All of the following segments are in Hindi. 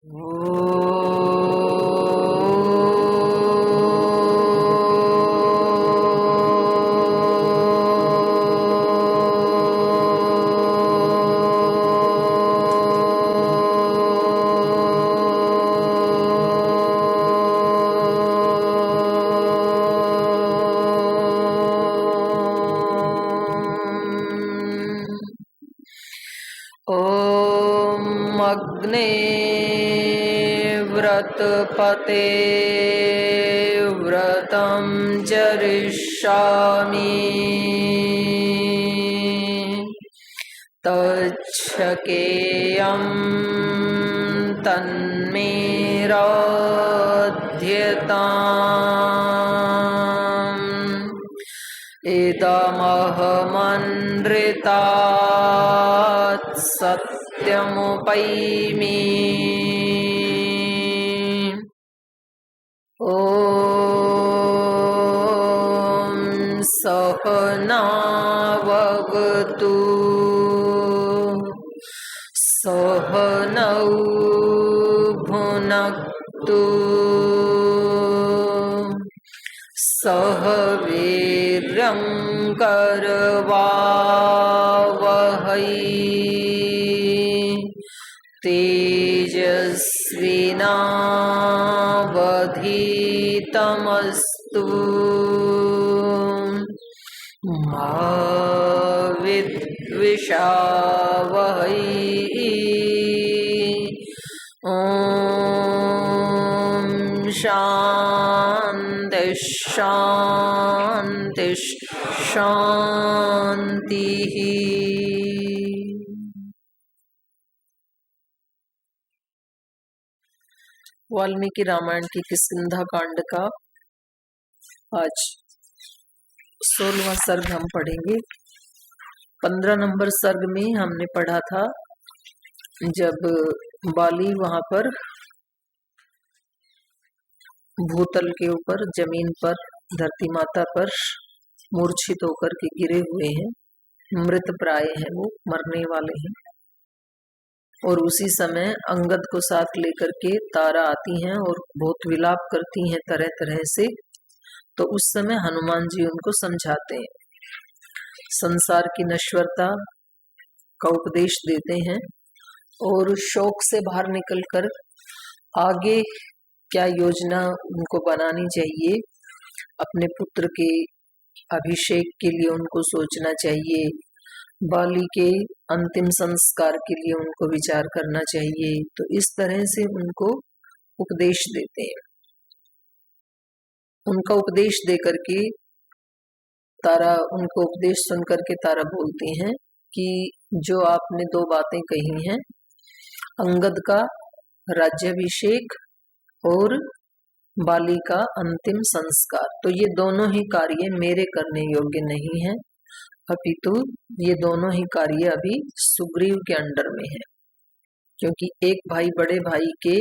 ॐ अग्ने व्रतपते व्रतं चरिष्यामि तच्छकेयं तन्मे राध्यताम् इदमहमनृतात् सत्यमुपैमि ॐ सहनाववतु सहनौ भुनक्तु सह वीर्यं करवावहै तेजस्विनावधीतमस्तु मा विद्विषावहै ॐ शान्ति शान्ति शान्तिः। वाल्मीकि रामायण की किष्किंधा कांड का आज 16वां सर्ग हम पढ़ेंगे। 15 नंबर सर्ग में हमने पढ़ा था जब बाली वहां पर भूतल के ऊपर जमीन पर धरती माता पर मूर्छित होकर के गिरे हुए हैं, मृत प्राय हैं, वो मरने वाले हैं। और उसी समय अंगद को साथ लेकर के तारा आती हैं और बहुत विलाप करती हैं तरह तरह से। तो उस समय हनुमान जी उनको समझाते हैं, संसार की नश्वरता का उपदेश देते हैं और शोक से बाहर निकलकर आगे क्या योजना उनको बनानी चाहिए, अपने पुत्र के अभिषेक के लिए उनको सोचना चाहिए, बाली के अंतिम संस्कार के लिए उनको विचार करना चाहिए। तो इस तरह से उनको उपदेश देते हैं। उनका उपदेश देकर के तारा, उनको उपदेश सुन करके तारा बोलते हैं कि जो आपने 2 बातें कही हैं, अंगद का राज्याभिषेक और बाली का अंतिम संस्कार, तो ये दोनों ही कार्य मेरे करने योग्य नहीं है, अपितु ये दोनों ही कार्य अभी सुग्रीव के अंडर में है। क्योंकि एक भाई बड़े भाई के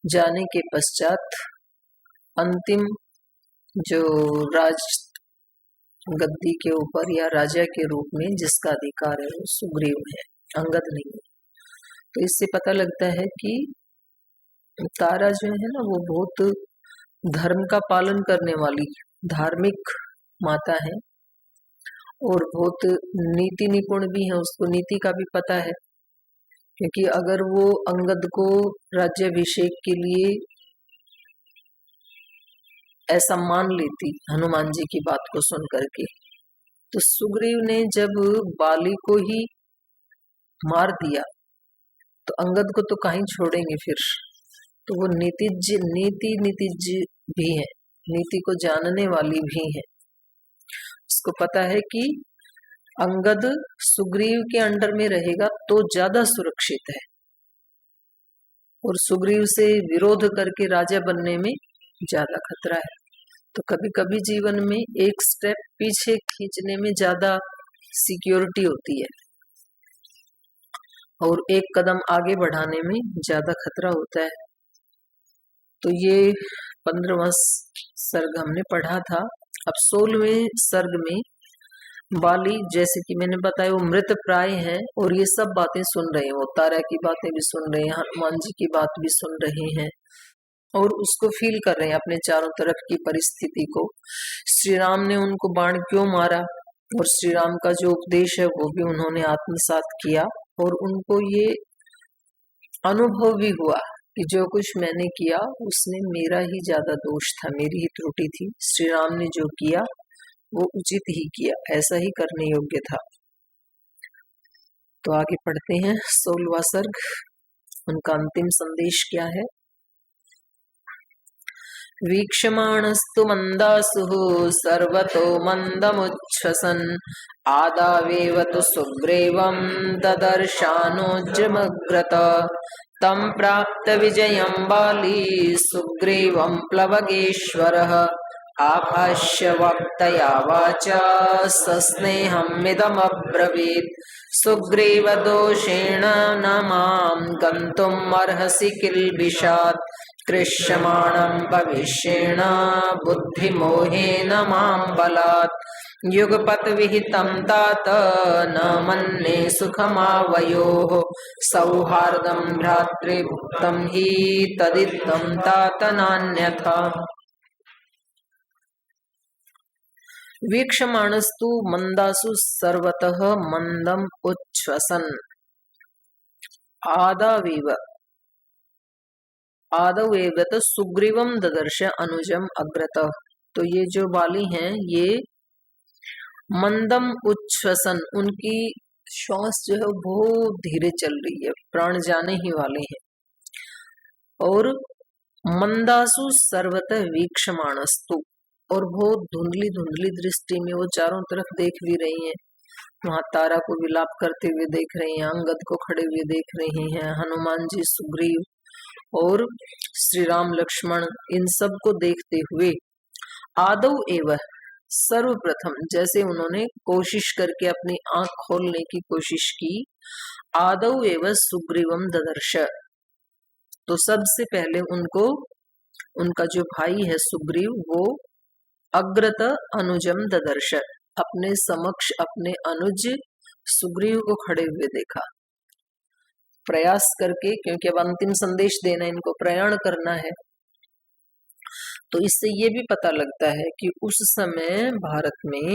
जाने के पश्चात अंतिम जो राज गद्दी के ऊपर या राजा के रूप में जिसका अधिकार है वो सुग्रीव है, अंगद नहीं है। तो इससे पता लगता है कि तारा जो है ना वो बहुत धर्म का पालन करने वाली धार्मिक माता है और बहुत नीति निपुण भी है, उसको नीति का भी पता है। क्योंकि अगर वो अंगद को राज्याभिषेक के लिए ऐसा मान लेती हनुमान जी की बात को सुन करके, तो सुग्रीव ने जब बाली को ही मार दिया तो अंगद को तो कहीं छोड़ेंगे फिर। तो वो नीति भी है, नीति को जानने वाली भी है। उसको पता है कि अंगद सुग्रीव के अंडर में रहेगा तो ज्यादा सुरक्षित है और सुग्रीव से विरोध करके राजा बनने में ज्यादा खतरा है। तो कभी कभी जीवन में एक स्टेप पीछे खींचने में ज्यादा सिक्योरिटी होती है और एक कदम आगे बढ़ाने में ज्यादा खतरा होता है। तो ये 15वां सर्ग हमने पढ़ा था। अब 16वें सर्ग में बाली जैसे कि मैंने बताया वो मृत प्राय हैं और ये सब बातें सुन रहे हैं, वो तारा की बातें भी सुन रहे हैं, हनुमान जी की बात भी सुन रहे हैं और उसको फील कर रहे हैं अपने चारों तरफ की परिस्थिति को। श्री राम ने उनको बाण क्यों मारा और श्री राम का जो उपदेश है वो भी उन्होंने आत्मसात किया और उनको ये अनुभव भी हुआ कि जो कुछ मैंने किया उसमें मेरा ही ज्यादा दोष था, मेरी ही त्रुटि थी। श्री राम ने जो किया वो उचित ही किया, ऐसा ही करने योग्य था। तो आगे पढ़ते हैं 16वां सर्ग। उनका अंतिम संदेश क्या है? वीक्षमाणस्तु मंदासुः सर्वतो मंदमुच्छ्वसन् आदावेव तु सुग्रीवं ददर्शानोज्जमग्रत तं प्राप्त विजयं बाली सुग्रीवं प्लवगेश्वरः आभाष्य वक्तया वाचा सस्नेहमिदमब्रवीत् सुग्रीव दोषेण न मां गन्तुम् अर्हसि किल्बिषात् कृष्यमाणं भविष्येण बुद्धिमोहेन मां बलात् युगपत् विहितं तात न मन्ये सुखमावयोः सौहार्दं भ्रातृभुक्तं हि तदित्थं तात नान्यथा। वीक्षमाणस्तु मंदासु सर्वतः मंदम उच्छ्वसन आदवेव तो सुग्रीवम ददर्श अनुजम अग्रत। तो ये जो बाली हैं ये मंदम उच्छ्वसन, उनकी श्वास जो है बहुत धीरे चल रही है, प्राण जाने ही वाले हैं। और मंदासु सर्वतः वीक्षमाणस्तु, और बहुत धुंधली धुंधली दृष्टि में वो चारों तरफ देख भी रही हैं। वहां तारा को विलाप करते हुए देख रहे हैं, अंगद को खड़े हुए देख रहे हैं, हनुमान जी, सुग्रीव और श्री राम लक्ष्मण, इन सब को देखते हुए आदौ एवं सर्वप्रथम, जैसे उन्होंने कोशिश करके अपनी आंख खोलने की कोशिश की, आदौ एवं सुग्रीवम ददर्श, तो सबसे पहले उनको उनका जो भाई है सुग्रीव वो अग्रत अनुजम ददर्श, अपने समक्ष अपने अनुज सुग्रीव को खड़े हुए देखा। प्रयास करके, क्योंकि अब अंतिम संदेश देना, इनको प्रयाण करना है, तो इससे ये भी पता लगता है कि उस समय भारत में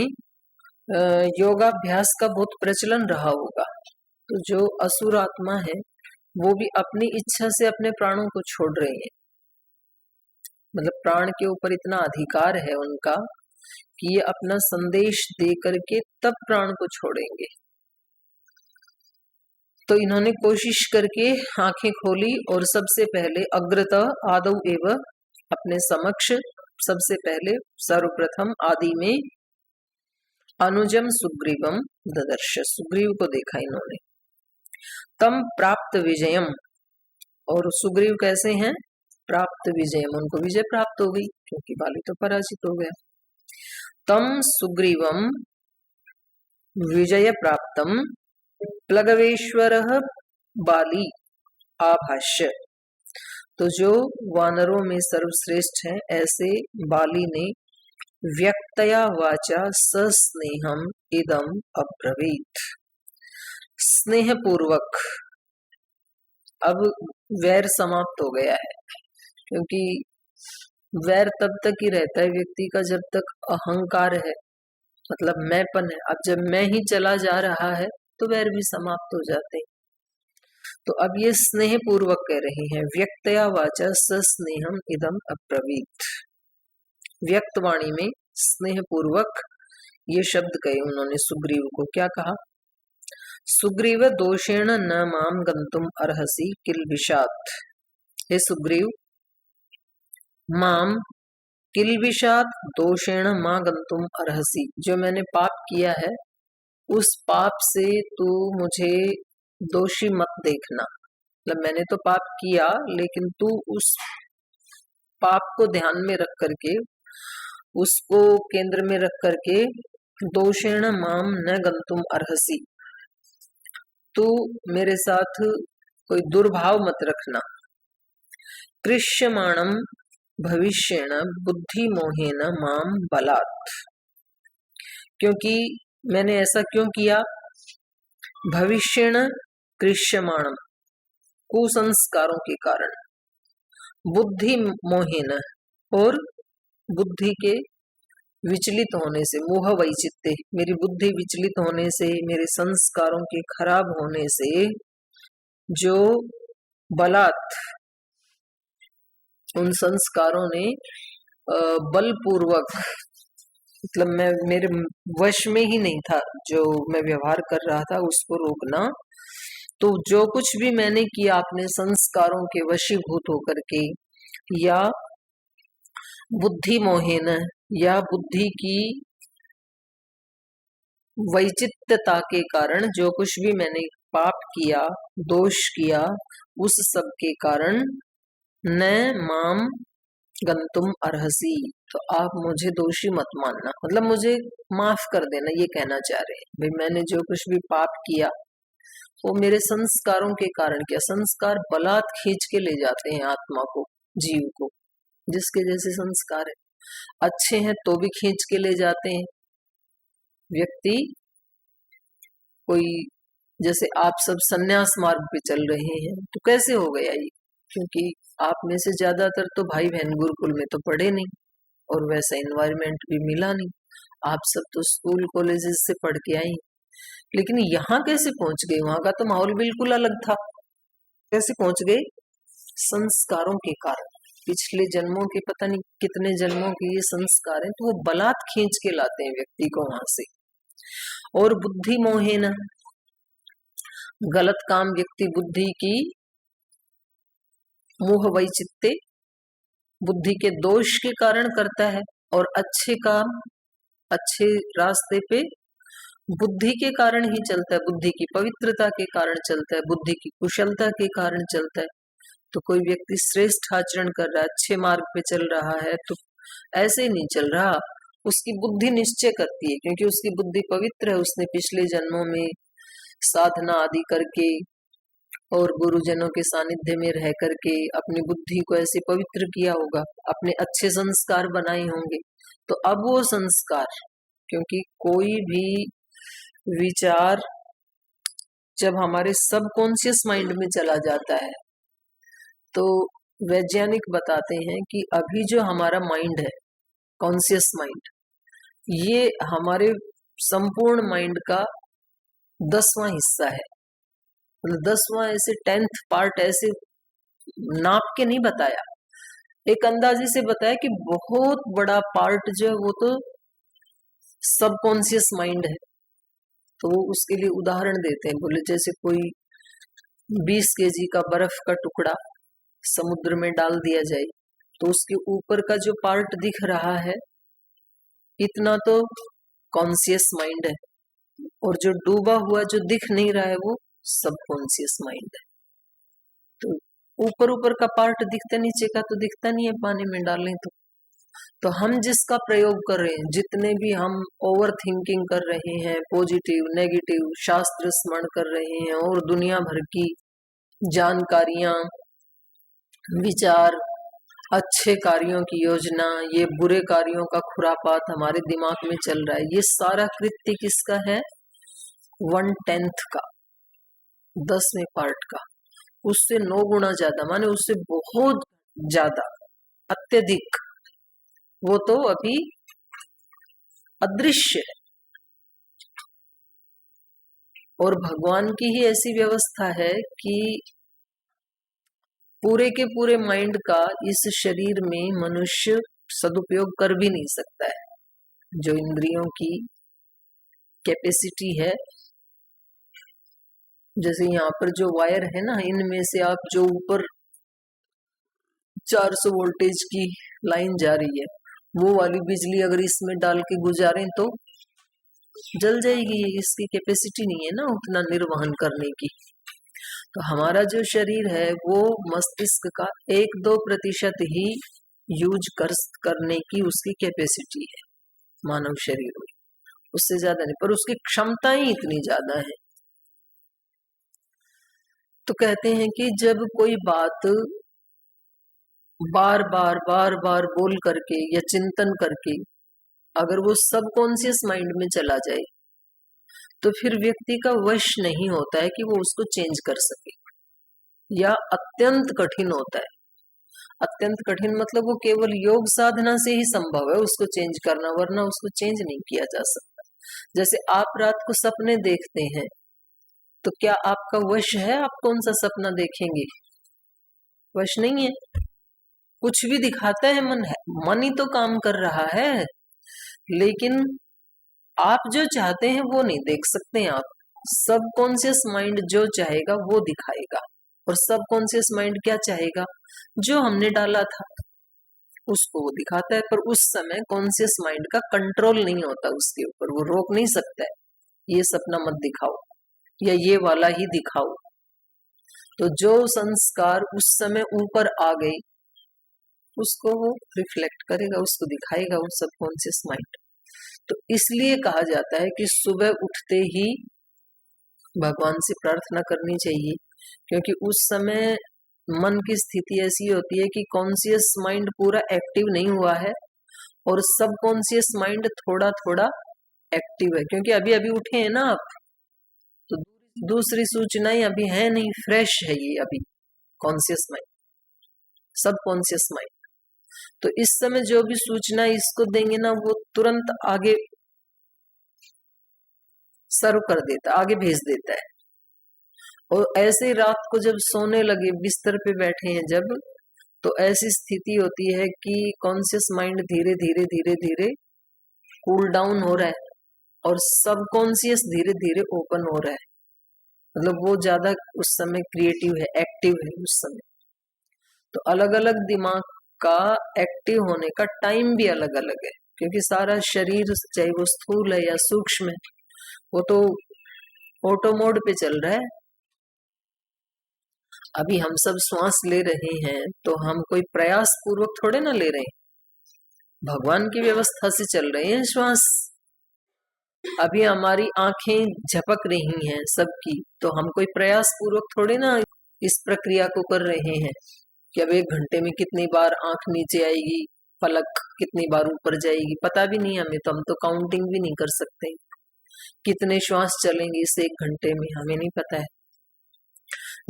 योगाभ्यास का बहुत प्रचलन रहा होगा। तो जो असुर आत्मा है वो भी अपनी इच्छा से अपने प्राणों को छोड़ रहे हैं, मतलब प्राण के ऊपर इतना अधिकार है उनका कि ये अपना संदेश दे करके तब प्राण को छोड़ेंगे। तो इन्होंने कोशिश करके आंखें खोली और सबसे पहले अग्रत आदौ एवं, अपने समक्ष सबसे पहले सर्वप्रथम आदि में अनुजम सुग्रीवम ददर्श, सुग्रीव को देखा इन्होंने। तम प्राप्त विजयम, और सुग्रीव कैसे हैं? प्राप्त विजयम, उनको विजय प्राप्त हो गई क्योंकि बाली तो पराजित हो गया। तम सुग्रीवम विजय प्राप्तम प्लगवेश्वर बाली आभाष्य, तो जो वानरों में सर्वश्रेष्ठ है ऐसे बाली ने व्यक्तया वाचा सस्नेहम इदम अब्रवीत, स्नेह पूर्वक, अब वैर समाप्त हो गया है, क्योंकि वैर तब तक ही रहता है व्यक्ति का जब तक अहंकार है, मतलब मैंपन है। अब जब मैं ही चला जा रहा है तो वैर भी समाप्त हो जाते हैं। तो अब ये स्नेह पूर्वक कह रहे हैं, व्यक्तया वाचा सस्नेहम इदम अब्रवीत, व्यक्त वाणी में स्नेह पूर्वक ये शब्द कहे उन्होंने सुग्रीव को। क्या कहा? सुग्रीव दोषेण न माम गंतुम अर्हसि किल्बिषात्, हे सुग्रीव माम किल्बिषात् दोषेण मा गंतुम अर्हसि, जो मैंने पाप किया है उस पाप से तू मुझे दोषी मत देखना। मतलब मैंने तो पाप किया लेकिन तू उस पाप को ध्यान में रख करके, उसको केंद्र में रख करके, दोषेण माम न गंतुम अर्हसि, तू मेरे साथ कोई दुर्भाव मत रखना। कृष्यमाणम भविष्येण बुद्धि मोहेन माम बलात्, क्योंकि मैंने ऐसा क्यों किया? भविष्यण कृष्यमाणम, कुसंस्कारों के कारण, बुद्धि मोहेन, और बुद्धि के विचलित होने से, मोह वैचित्ते, मेरी बुद्धि विचलित होने से, मेरे संस्कारों के खराब होने से, जो बलात्, उन संस्कारों ने बलपूर्वक, मतलब मैं मेरे वश में ही नहीं था, जो मैं व्यवहार कर रहा था उसको रोकना। तो जो कुछ भी मैंने किया अपने संस्कारों के वशीभूत होकर के, या बुद्धि मोहेन, या बुद्धि की वैचित्यता के कारण, जो कुछ भी मैंने पाप किया, दोष किया, उस सब के कारण न माम गंतुम अर्हसी, तो आप मुझे दोषी मत मानना, मतलब मुझे माफ कर देना, ये कहना चाह रहे हैं। भाई मैंने जो कुछ भी पाप किया वो मेरे संस्कारों के कारण किया। संस्कार बलात् खींच के ले जाते हैं आत्मा को, जीव को, जिसके जैसे संस्कार है। अच्छे हैं तो भी खींच के ले जाते हैं। व्यक्ति कोई, जैसे आप सब संन्यास मार्ग पे चल रहे हैं, तो कैसे हो गया ये? क्योंकि आप में से ज्यादातर तो भाई बहन गुरुकुल में तो पढ़े नहीं, और वैसा एनवायरनमेंट भी मिला नहीं। आप सब तो स्कूल कॉलेजेस से पढ़ के आई, लेकिन यहाँ कैसे पहुंच गए? वहां का तो माहौल बिल्कुल अलग था। कैसे पहुंच गए? संस्कारों के कारण, पिछले जन्मों के पता नहीं कितने जन्मों के ये संस्कार हैं, तो वो बलात् खींच के लाते हैं व्यक्ति को वहां से। और बुद्धि मोहेन, गलत काम व्यक्ति बुद्धि की मोह वैचित्ते, बुद्धि के दोष के कारण करता है, और अच्छे काम, अच्छे रास्ते पे बुद्धि के कारण ही चलता है, बुद्धि की पवित्रता के कारण चलता है, बुद्धि की कुशलता के कारण चलता है। तो कोई व्यक्ति श्रेष्ठ आचरण कर रहा है, अच्छे मार्ग पे चल रहा है, तो ऐसे नहीं चल रहा, उसकी बुद्धि निश्चय करती है, क्योंकि उसकी बुद्धि पवित्र है। उसने पिछले जन्मों में साधना आदि करके और गुरुजनों के सानिध्य में रह करके अपनी बुद्धि को ऐसे पवित्र किया होगा, अपने अच्छे संस्कार बनाए होंगे। तो अब वो संस्कार, क्योंकि कोई भी विचार जब हमारे सबकॉन्शियस माइंड में चला जाता है, तो वैज्ञानिक बताते हैं कि अभी जो हमारा माइंड है, कॉन्शियस माइंड, ये हमारे संपूर्ण माइंड का 10वां हिस्सा है। मतलब 10वां ऐसे 10th पार्ट ऐसे नाप के नहीं बताया, एक अंदाजे से बताया कि बहुत बड़ा पार्ट जो है वो तो सबकॉन्शियस माइंड है। तो वो उसके लिए उदाहरण देते हैं, बोले जैसे कोई 20 kg का बर्फ का टुकड़ा समुद्र में डाल दिया जाए, तो उसके ऊपर का जो पार्ट दिख रहा है, इतना तो कॉन्शियस माइंड है, और जो डूबा हुआ जो दिख नहीं रहा है वो सबकॉन्शियस माइंड है। तो ऊपर ऊपर का पार्ट दिखता, नीचे का तो दिखता नहीं है पानी में डालें तो हम जिसका प्रयोग कर रहे हैं, जितने भी हम ओवर थिंकिंग कर रहे हैं, पॉजिटिव नेगेटिव शास्त्र स्मरण कर रहे हैं, और दुनिया भर की जानकारियां, विचार, अच्छे कार्यों की योजना, ये बुरे कार्यों का खुरापात हमारे दिमाग में चल रहा है, ये सारा कृत्य किसका है? 1/10 का, 10वें पार्ट का, उससे 9 गुना ज्यादा, माने उससे बहुत ज्यादा, अत्यधिक, वो तो अभी अदृश्य है। और भगवान की ही ऐसी व्यवस्था है कि पूरे के पूरे माइंड का इस शरीर में मनुष्य सदुपयोग कर भी नहीं सकता है। जो इंद्रियों की कैपेसिटी है, जैसे यहाँ पर जो वायर है ना, इनमें से आप जो ऊपर 400 वोल्टेज की लाइन जा रही है, वो वाली बिजली अगर इसमें डाल के गुजारें तो जल जाएगी। इसकी कैपेसिटी नहीं है ना उतना निर्वहन करने की। तो हमारा जो शरीर है वो मस्तिष्क का 1-2% ही यूज करने की उसकी कैपेसिटी है मानव शरीर में, उससे ज्यादा नहीं, पर उसकी क्षमताएं इतनी ज्यादा है। तो कहते हैं कि जब कोई बात बार बार बोल करके या चिंतन करके अगर वो सबकॉन्शियस माइंड में चला जाए, तो फिर व्यक्ति का वश नहीं होता है कि वो उसको चेंज कर सके, या अत्यंत कठिन होता है। अत्यंत कठिन मतलब वो केवल योग साधना से ही संभव है उसको चेंज करना, वरना उसको चेंज नहीं किया जा सकता। जैसे आप रात को सपने देखते हैं, तो क्या आपका वश है आप कौन सा सपना देखेंगे? वश नहीं है। कुछ भी दिखाता है मन, है मन ही तो काम कर रहा है, लेकिन आप जो चाहते हैं वो नहीं देख सकते हैं आप। सबकॉन्शियस माइंड जो चाहेगा वो दिखाएगा, और सबकॉन्शियस माइंड क्या चाहेगा? जो हमने डाला था उसको वो दिखाता है, पर उस समय कॉन्शियस माइंड का कंट्रोल नहीं होता उसके ऊपर, वो रोक नहीं सकता है ये सपना मत दिखाओ या ये वाला ही दिखाओ। तो जो संस्कार उस समय ऊपर आ गई उसको वो रिफ्लेक्ट करेगा, उसको दिखाएगा वो सबकॉन्शियस माइंड। तो इसलिए कहा जाता है कि सुबह उठते ही भगवान से प्रार्थना करनी चाहिए, क्योंकि उस समय मन की स्थिति ऐसी होती है कि कॉन्शियस माइंड पूरा एक्टिव नहीं हुआ है और सबकॉन्शियस माइंड थोड़ा थोड़ा एक्टिव है, क्योंकि अभी अभी उठे हैं ना आप, तो दूसरी सूचनाएं अभी है नहीं, फ्रेश है ये अभी कॉन्शियस माइंड, सबकॉन्शियस माइंड। तो इस समय जो भी सूचना इसको देंगे ना वो तुरंत आगे सर्व कर देता, आगे भेज देता है। और ऐसे रात को जब सोने लगे, बिस्तर पे बैठे हैं जब, तो ऐसी स्थिति होती है कि कॉन्शियस माइंड धीरे धीरे धीरे धीरे कूल डाउन हो रहा है और सबकॉन्शियस धीरे धीरे ओपन हो रहा है। मतलब वो ज्यादा उस समय क्रिएटिव है, एक्टिव है उस समय। तो अलग अलग दिमाग का एक्टिव होने का टाइम भी अलग अलग है, क्योंकि सारा शरीर चाहे वो स्थूल है या सूक्ष्म है वो तो ऑटो मोड पे चल रहा है। अभी हम सब श्वास ले रहे हैं तो हम कोई प्रयास पूर्वक थोड़े ना ले रहे हैं, भगवान की व्यवस्था से चल रहे हैं श्वास। अभी हमारी आंखें झपक रही हैं सबकी, तो हम कोई प्रयास पूर्वक थोड़े ना इस प्रक्रिया को कर रहे हैं कि अब 1 घंटे में कितनी बार आंख नीचे आएगी, पलक कितनी बार ऊपर जाएगी, पता भी नहीं हमें, तो हम तो काउंटिंग भी नहीं कर सकते। कितने श्वास चलेंगे इस 1 घंटे में हमें नहीं पता है।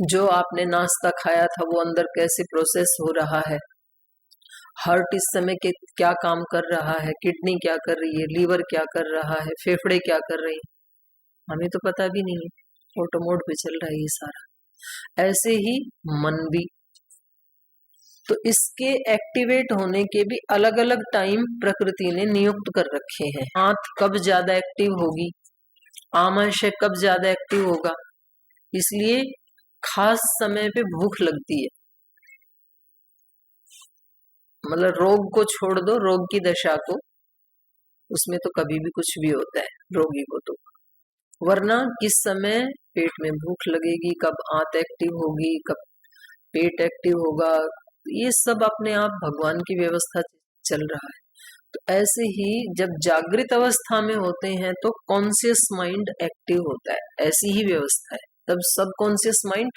जो आपने नाश्ता खाया था वो अंदर कैसे प्रोसेस हो रहा है, हार्ट इस समय के क्या काम कर रहा है, किडनी क्या कर रही है, लीवर क्या कर रहा है, फेफड़े क्या कर रहे हैं, हमें तो पता भी नहीं है, ऑटो मोड पे चल रहा है ये सारा। ऐसे ही मन भी, तो इसके एक्टिवेट होने के भी अलग अलग टाइम प्रकृति ने नियुक्त कर रखे हैं। हाथ कब ज्यादा एक्टिव होगी, आमाशय कब ज्यादा एक्टिव होगा, इसलिए खास समय पे भूख लगती है। मतलब रोग को छोड़ दो, रोग की दशा को, उसमें तो कभी भी कुछ भी होता है रोगी को तो, वरना किस समय पेट में भूख लगेगी, कब आंत एक्टिव होगी, कब पेट एक्टिव होगा, ये सब अपने आप भगवान की व्यवस्था चल रहा है। तो ऐसे ही जब जागृत अवस्था में होते हैं तो कॉन्शियस माइंड एक्टिव होता है, ऐसी ही व्यवस्था है। तब सब कॉन्शियस माइंड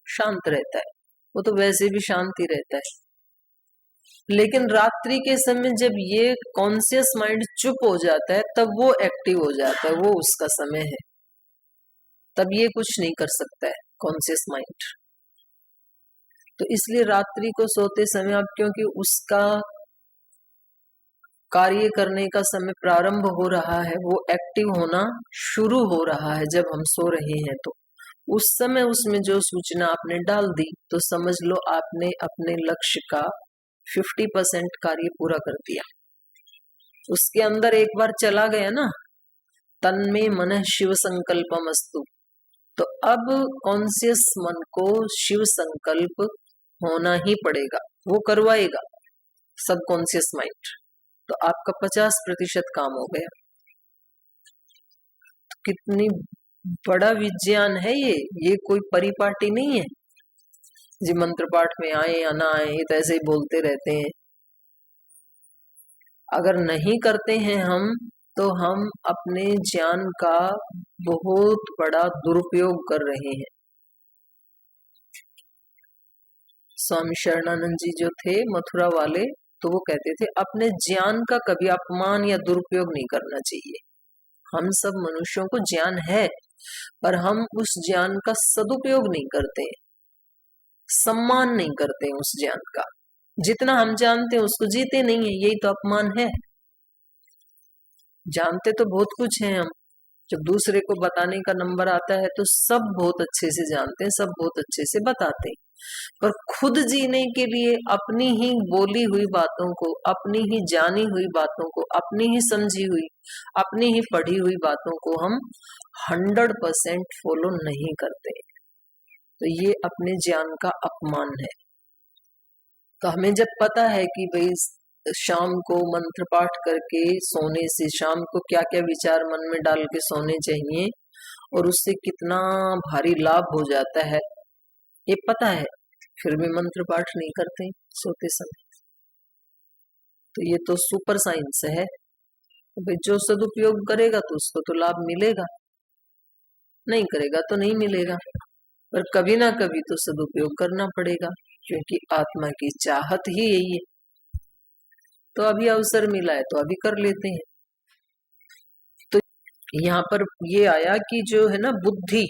शांत रहता है, वो तो वैसे भी शांत ही रहता है। लेकिन रात्रि के समय जब ये कॉन्शियस माइंड चुप हो जाता है तब वो एक्टिव हो जाता है, वो उसका समय है, तब ये कुछ नहीं कर सकता है कॉन्शियस माइंड। तो इसलिए रात्रि को सोते समय अब क्योंकि उसका कार्य करने का समय प्रारंभ हो रहा है, वो एक्टिव होना शुरू हो रहा है जब हम सो रहे हैं, तो उस समय उसमें जो सूचना आपने डाल दी तो समझ लो आपने अपने लक्ष्य का 50% कार्य पूरा कर दिया। उसके अंदर एक बार चला गया ना, तन्मे मनः शिव संकल्पमस्तु, तो अब कॉन्शियस मन को शिव संकल्प होना ही पड़ेगा, वो करवाएगा सबकॉन्शियस माइंड। तो आपका 50% काम हो गया। तो कितनी बड़ा विज्ञान है ये कोई परिपाटी नहीं है जी, मंत्र पाठ में आए या ना आए ये तो ऐसे ही बोलते रहते हैं। अगर नहीं करते हैं हम तो हम अपने ज्ञान का बहुत बड़ा दुरुपयोग कर रहे हैं। स्वामी शरणानंद जी जो थे मथुरा वाले, तो वो कहते थे अपने ज्ञान का कभी अपमान या दुरुपयोग नहीं करना चाहिए। हम सब मनुष्यों को ज्ञान है, पर हम उस ज्ञान का सदुपयोग नहीं करते, सम्मान नहीं करते उस ज्ञान का। जितना हम जानते हैं उसको जीते नहीं है, यही तो अपमान है। जानते तो बहुत कुछ हैं हम, जब दूसरे को बताने का नंबर आता है तो सब बहुत अच्छे से जानते हैं, सब बहुत अच्छे से बताते हैं, पर खुद जीने के लिए अपनी ही बोली हुई बातों को, अपनी ही जानी हुई बातों को, अपनी ही समझी हुई, अपनी ही पढ़ी हुई बातों को हम 100% फॉलो नहीं करते, तो ये अपने ज्ञान का अपमान है। तो हमें जब पता है कि भाई शाम को मंत्र पाठ करके सोने से शाम को क्या क्या विचार मन में डाल के सोने चाहिए और उससे कितना भारी लाभ हो जाता है, ये पता है, फिर भी मंत्र पाठ नहीं करते सोते समय। तो ये तो सुपर साइंस है। तो भाई जो सदुपयोग करेगा तो उसको तो लाभ मिलेगा, नहीं करेगा तो नहीं मिलेगा, पर कभी ना कभी तो सदुपयोग करना पड़ेगा, क्योंकि आत्मा की चाहत ही यही है। तो अभी अवसर मिला है तो अभी कर लेते हैं। तो यहाँ पर ये आया कि जो है ना बुद्धि,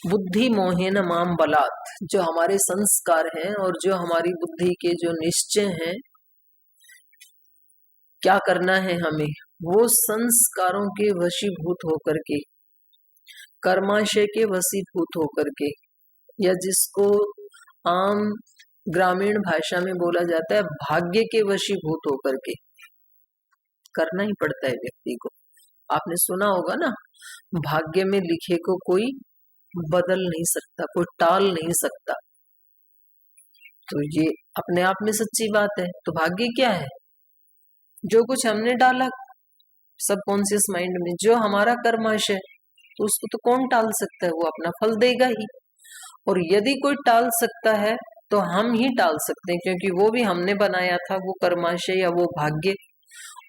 बुद्धि मोहेन माम बलात्, जो हमारे संस्कार हैं और जो हमारी बुद्धि के जो निश्चय हैं, क्या करना है हमें, वो संस्कारों के वशीभूत होकर के, कर्माशय के वशीभूत होकर के, या जिसको आम ग्रामीण भाषा में बोला जाता है भाग्य के वशीभूत होकर के करना ही पड़ता है व्यक्ति को। आपने सुना होगा ना, भाग्य में लिखे को कोई बदल नहीं सकता, कोई टाल नहीं सकता। तो ये अपने आप में सच्ची बात है। तो भाग्य क्या है, जो कुछ हमने डाला सबकॉन्शियस माइंड में, जो हमारा कर्माशय, तो उसको तो कौन टाल सकता है, वो अपना फल देगा ही। और यदि कोई टाल सकता है तो हम ही टाल सकते हैं, क्योंकि वो भी हमने बनाया था वो कर्माशय या वो भाग्य,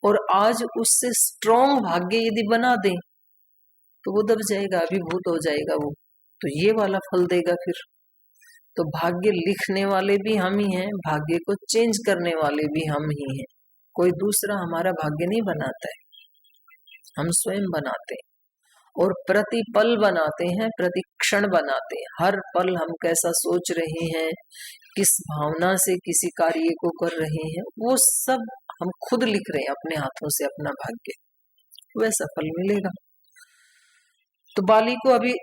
और आज उससे स्ट्रॉन्ग भाग्य यदि बना दें तो वो दब जाएगा, अभिभूत हो जाएगा वो, तो ये वाला फल देगा फिर। तो भाग्य लिखने वाले भी हम ही हैं, भाग्य को चेंज करने वाले भी हम ही हैं, कोई दूसरा हमारा भाग्य नहीं बनाता है, हम स्वयं बनाते हैं। और प्रतिपल बनाते हैं, प्रतिक्षण बनाते हैं, हर पल हम कैसा सोच रहे हैं, किस भावना से किसी कार्य को कर रहे हैं, वो सब हम खुद लिख रहे हैं अपने हाथों से अपना भाग्य, वैसा फल मिलेगा। तो बाली को अभी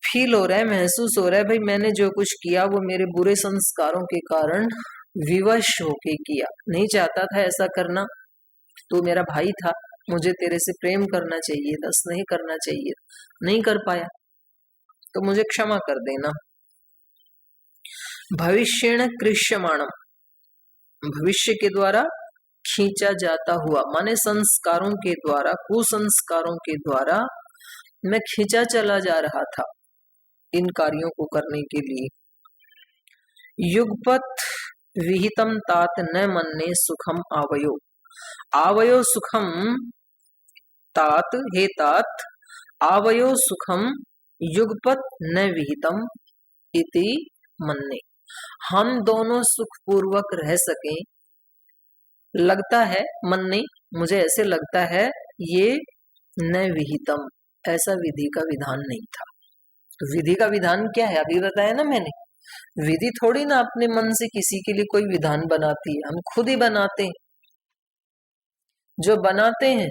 फील हो रहा है, महसूस हो रहा है, भाई मैंने जो कुछ किया वो मेरे बुरे संस्कारों के कारण विवश होके किया, नहीं चाहता था ऐसा करना, तू मेरा भाई था, मुझे तेरे से प्रेम करना चाहिए था, स्नेह करना चाहिए, नहीं कर पाया, तो मुझे क्षमा कर देना। भविष्येण कृष्यमाणम, भविष्य के द्वारा खींचा जाता हुआ, माने संस्कारों के द्वारा, कुसंस्कारों के द्वारा मैं खींचा चला जा रहा था इन कार्यों को करने के लिए। युगपत विहितम तात न मन्ने सुखम आवयो, आवयो सुखम तात, हे तात आवयो सुखम युगपत न विहितम इति मन्ने, हम दोनों सुख पूर्वक रह सके, लगता है मन्ने, मुझे ऐसे लगता है, ये न विहितम, ऐसा विधि का विधान नहीं था। तो विधि का विधान क्या है, अभी बताया ना मैंने, विधि थोड़ी ना अपने मन से किसी के लिए कोई विधान बनाती है, हम खुद ही बनाते हैं, जो बनाते हैं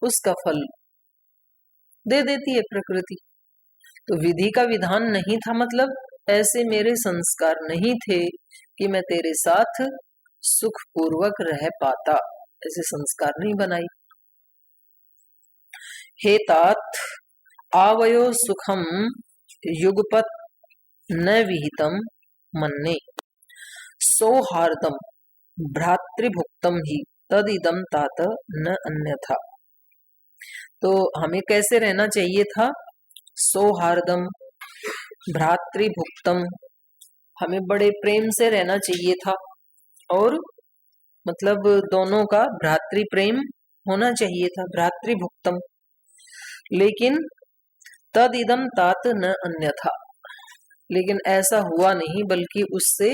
उसका फल दे देती है प्रकृति। तो विधि का विधान नहीं था, मतलब ऐसे मेरे संस्कार नहीं थे कि मैं तेरे साथ सुख पूर्वक रह पाता, ऐसे संस्कार नहीं बनाई। हे तात आवयो सुखम युगपत न विहितम मन्ने, सौहार्दम भ्रातृभुक्तम ही तदिदम तात न अन्यथा। तो हमें कैसे रहना चाहिए था, सौहार्दम भ्रातृभुक्तम, हमें बड़े प्रेम से रहना चाहिए था, और मतलब दोनों का भ्रातृ प्रेम होना चाहिए था, भ्रातृभुक्तम। लेकिन तद इदम तात न अन्यथा, लेकिन ऐसा हुआ नहीं, बल्कि उससे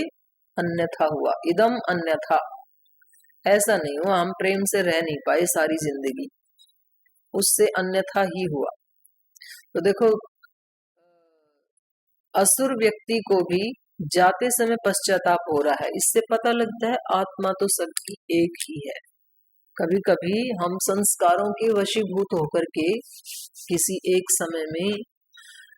अन्यथा हुआ, इदम अन्यथा, ऐसा नहीं हुआ, हम प्रेम से रह नहीं पाए सारी जिंदगी। उससे अन्यथा ही हुआ। तो देखो, असुर व्यक्ति को भी जाते समय पश्चाताप हो रहा है, इससे पता लगता है आत्मा तो सबकी एक ही है। कभी कभी हम संस्कारों के वशीभूत होकर के किसी एक समय में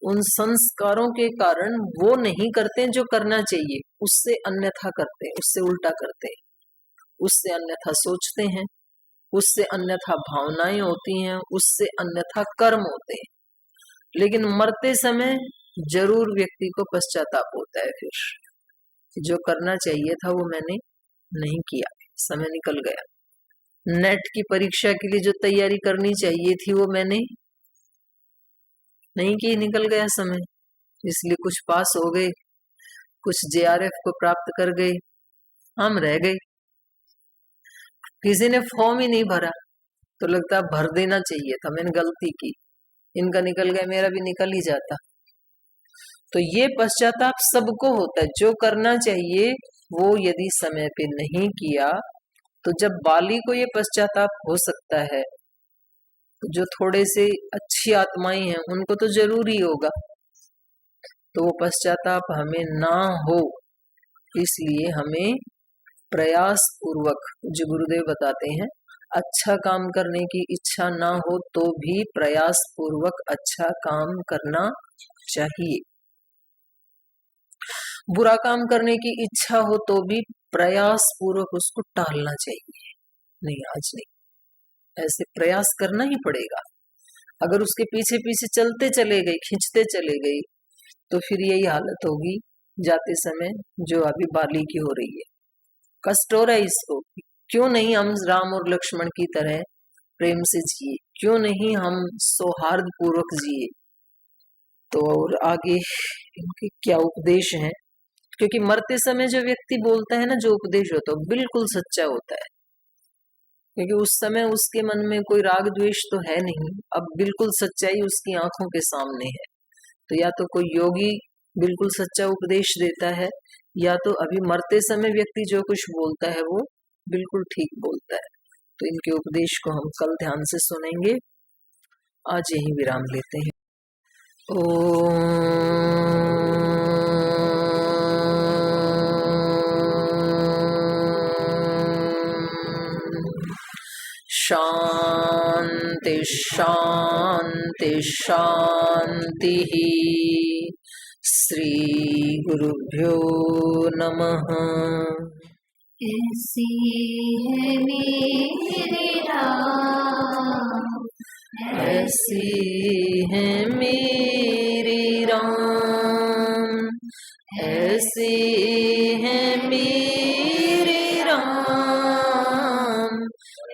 उन संस्कारों के कारण वो नहीं करते जो करना चाहिए, उससे अन्यथा करते हैं, उससे उल्टा करते हैं, उससे अन्यथा सोचते हैं, उससे अन्यथा भावनाएं होती हैं, उससे अन्यथा कर्म होते हैं। लेकिन मरते समय जरूर व्यक्ति को पश्चाताप होता है फिर, जो करना चाहिए था वो मैंने नहीं किया, समय निकल गया। नेट की परीक्षा के लिए जो तैयारी करनी चाहिए थी वो मैंने नहीं की, निकल गया समय, इसलिए कुछ पास हो गए, कुछ जेआरएफ को प्राप्त कर गए, हम रह गए। किसी ने फॉर्म ही नहीं भरा तो लगता है भर देना चाहिए था, मैंने गलती की, इनका निकल गया, मेरा भी निकल ही जाता। तो ये पश्चाताप सबको होता है, जो करना चाहिए वो यदि समय पे नहीं किया, तो जब बाली को ये पश्चाताप हो सकता है, तो जो थोड़े से अच्छी आत्माएं हैं उनको तो जरूर ही होगा। तो वो पश्चाताप हमें ना हो, इसलिए हमें प्रयास पूर्वक, जो गुरुदेव बताते हैं, अच्छा काम करने की इच्छा ना हो तो भी प्रयास पूर्वक अच्छा काम करना चाहिए। बुरा काम करने की इच्छा हो तो भी प्रयास पूर्वक उसको टालना चाहिए। नहीं, आज नहीं, ऐसे प्रयास करना ही पड़ेगा। अगर उसके पीछे पीछे चलते चले गए, खींचते चले गए, तो फिर यही हालत होगी जाते समय जो अभी बाली की हो रही है। कष्ट हो रहा है इसको, क्यों नहीं हम राम और लक्ष्मण की तरह प्रेम से जिए, क्यों नहीं हम सौहार्द पूर्वक जिए। तो और आगे इनके क्या उपदेश हैं, क्योंकि मरते समय जो व्यक्ति बोलता है ना, जो उपदेश होता है बिल्कुल सच्चा होता है, क्योंकि उस समय उसके मन में कोई राग द्वेष तो है नहीं, अब बिल्कुल सच्चाई उसकी आंखों के सामने है। तो या तो कोई योगी बिल्कुल सच्चा उपदेश देता है, या तो अभी मरते समय व्यक्ति जो कुछ बोलता है वो बिल्कुल ठीक बोलता है। तो इनके उपदेश को हम कल ध्यान से सुनेंगे। आज यही विराम लेते हैं। शांति शांति शांति। श्री गुरुभ्यो नमः। ऐसी है मेरी राम, ऐसी है मेरी राम, ऐसी है मेरी राम,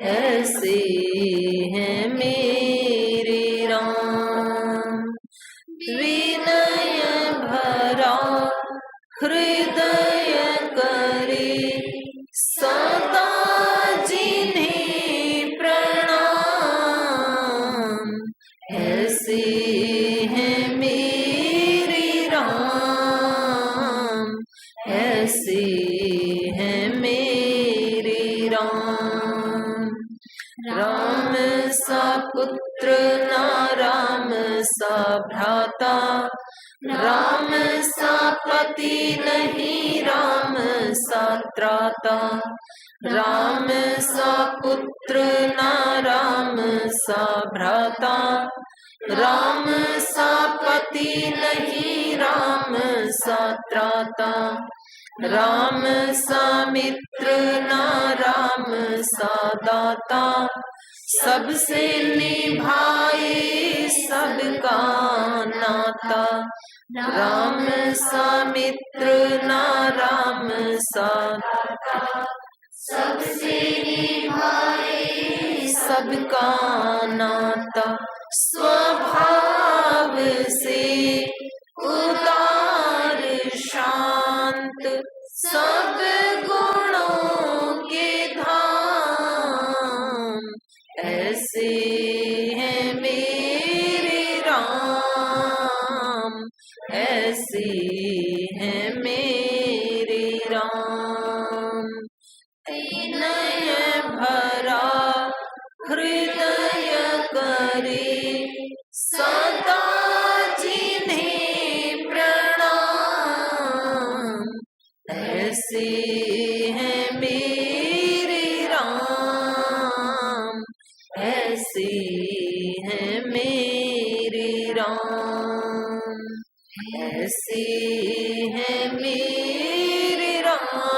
ऐसी है मेरी राम। विनय भरा हृदय करे सदा जिन्हें प्रणाम, ऐसे है मेरी राम, ऐसे है मेरी राम। राम सा पुत्र ना राम सा भ्राता, राम सा पति नहीं राम सा त्राता। राम सा पुत्र ना राम सा भ्राता, राम सा पति नहीं राम सा त्राता। राम सा मित्र ना राम सा दाता, सबसे निभाए सबका नाता। राम सा मित्र ना राम सा दाता, सबसे निभाए सबका नाता। स्वभाव से उदार शांत, सब गुणों के धाम, ऐसे है मेरे राम, ऐसे है मेरे राम। विनय भरा हृदय कर ऐसे हैं मेरे राम, ऐसे हैं मेरे राम, ऐसे हैं मेरे राम,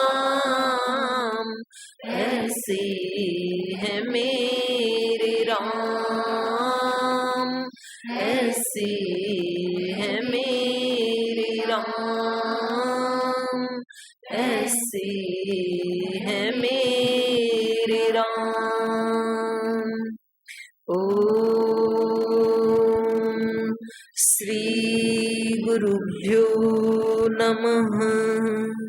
ऐसे हैं मेरे राम, ऐसे हैं मेरे राम, ऐसे हैं मेरे राम। ओम श्री गुरुभ्यो नमः।